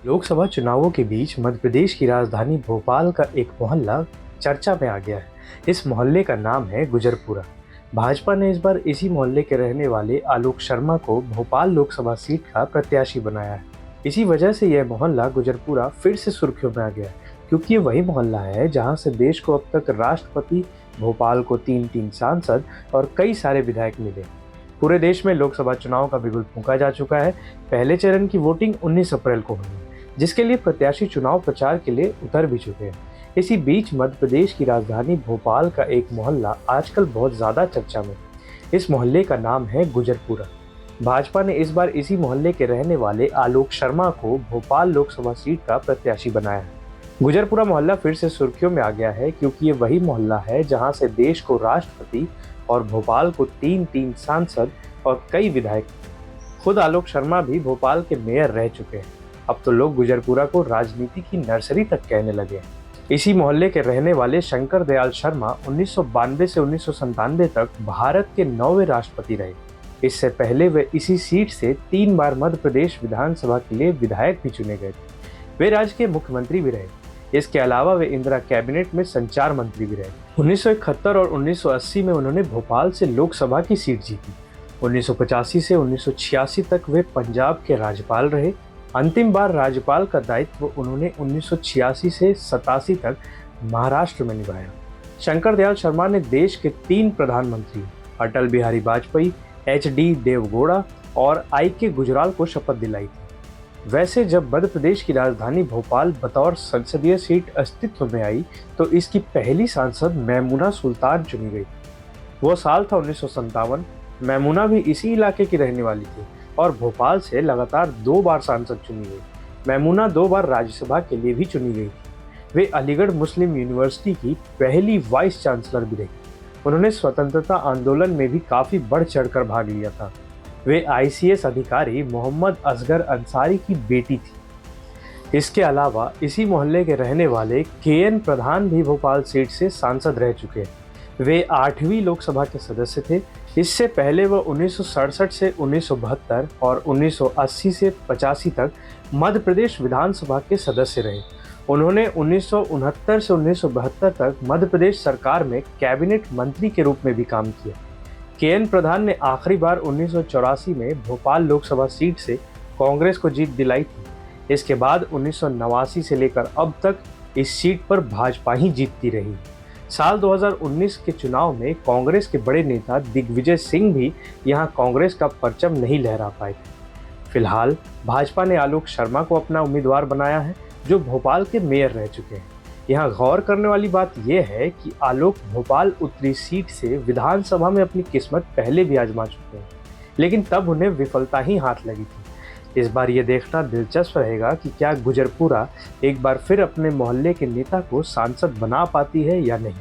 लोकसभा चुनावों के बीच मध्य प्रदेश की राजधानी भोपाल का एक मोहल्ला चर्चा में आ गया है। इस मोहल्ले का नाम है गुजरपुरा। भाजपा ने इस बार इसी मोहल्ले के रहने वाले आलोक शर्मा को भोपाल लोकसभा सीट का प्रत्याशी बनाया है। इसी वजह से यह मोहल्ला गुजरपुरा फिर से सुर्खियों में आ गया है, क्योंकि ये वही मोहल्ला है जहां से देश को अब तक राष्ट्रपति, भोपाल को 3-3 सांसद और कई सारे विधायक मिले। पूरे देश में लोकसभा चुनाव का बिगुल फूंका जा चुका है। पहले चरण की वोटिंग 19 अप्रैल को होनी है, जिसके लिए प्रत्याशी चुनाव प्रचार के लिए उतर भी चुके हैं। इसी बीच मध्य प्रदेश की राजधानी भोपाल का एक मोहल्ला आजकल बहुत ज्यादा चर्चा में। इस मोहल्ले का नाम है गुजरपुरा। भाजपा ने इस बार इसी मोहल्ले के रहने वाले आलोक शर्मा को भोपाल लोकसभा सीट का प्रत्याशी बनाया है। गुजरपुरा मोहल्ला फिर से सुर्खियों में आ गया है, क्योंकि ये वही मोहल्ला है जहां से देश को राष्ट्रपति और भोपाल को 3-3 सांसद और कई विधायक। खुद आलोक शर्मा भी भोपाल के मेयर रह चुके हैं। अब तो लोग गुजरपुरा को राजनीति की नर्सरी तक कहने लगे हैं। इसी मोहल्ले के रहने वाले शंकर दयाल शर्मा 1992 से 1997 तक भारत के 9वें राष्ट्रपति रहे। इससे पहले वे इसी सीट से 3 बार मध्य प्रदेश विधानसभा के लिए विधायक भी चुने गए थे। वे राज्य के मुख्यमंत्री भी रहे। इसके अलावा वे इंदिरा कैबिनेट में संचार मंत्री भी रहे। 1971 और 1980 में उन्होंने भोपाल से लोकसभा की सीट जीती। 1985 से 1986 तक वे पंजाब के राज्यपाल रहे। अंतिम बार राज्यपाल का दायित्व उन्होंने 1986 से 87 तक महाराष्ट्र में निभाया। शंकर दयाल शर्मा ने देश के 3 प्रधानमंत्री अटल बिहारी वाजपेयी, HD देवगौड़ा और IK गुजराल को शपथ दिलाई थी। वैसे जब मध्य प्रदेश की राजधानी भोपाल बतौर संसदीय सीट अस्तित्व में आई, तो इसकी पहली सांसद मैमूना सुल्तान चुनी गई। वो साल था 1957। मैमूना भी इसी इलाके की रहने वाली थी और भोपाल से लगातार 2 बार सांसद चुनी गई। मैमूना 2 बार राज्यसभा के लिए भी चुनी गई थी। वे अलीगढ़ मुस्लिम यूनिवर्सिटी की पहली वाइस चांसलर भी रही। उन्होंने स्वतंत्रता आंदोलन में भी काफ़ी बढ़ चढ़कर भाग लिया था। वे ICS अधिकारी मोहम्मद असगर अंसारी की बेटी थी। इसके अलावा इसी मोहल्ले के रहने वाले KN प्रधान भी भोपाल सीट से सांसद रह चुके हैं। वे 8वीं लोकसभा के सदस्य थे। इससे पहले वह 1967 से 1972 और 1980 से 85 तक मध्य प्रदेश विधानसभा के सदस्य रहे। उन्होंने 1969 से 1972 तक मध्य प्रदेश सरकार में कैबिनेट मंत्री के रूप में भी काम किया। KN प्रधान ने आखिरी बार 1984 में भोपाल लोकसभा सीट से कांग्रेस को जीत दिलाई थी। इसके बाद 1989 से लेकर अब तक इस सीट पर भाजपा ही जीतती रही। साल 2019 के चुनाव में कांग्रेस के बड़े नेता दिग्विजय सिंह भी यहां कांग्रेस का परचम नहीं लहरा पाए थे। फिलहाल भाजपा ने आलोक शर्मा को अपना उम्मीदवार बनाया है, जो भोपाल के मेयर रह चुके हैं। यहाँ गौर करने वाली बात यह है कि आलोक भोपाल उत्तरी सीट से विधानसभा में अपनी किस्मत पहले भी आजमा चुके हैं, लेकिन तब उन्हें विफलता ही हाथ लगी थी। इस बार ये देखना दिलचस्प रहेगा कि क्या गुजरपुरा एक बार फिर अपने मोहल्ले के नेता को सांसद बना पाती है या नहीं।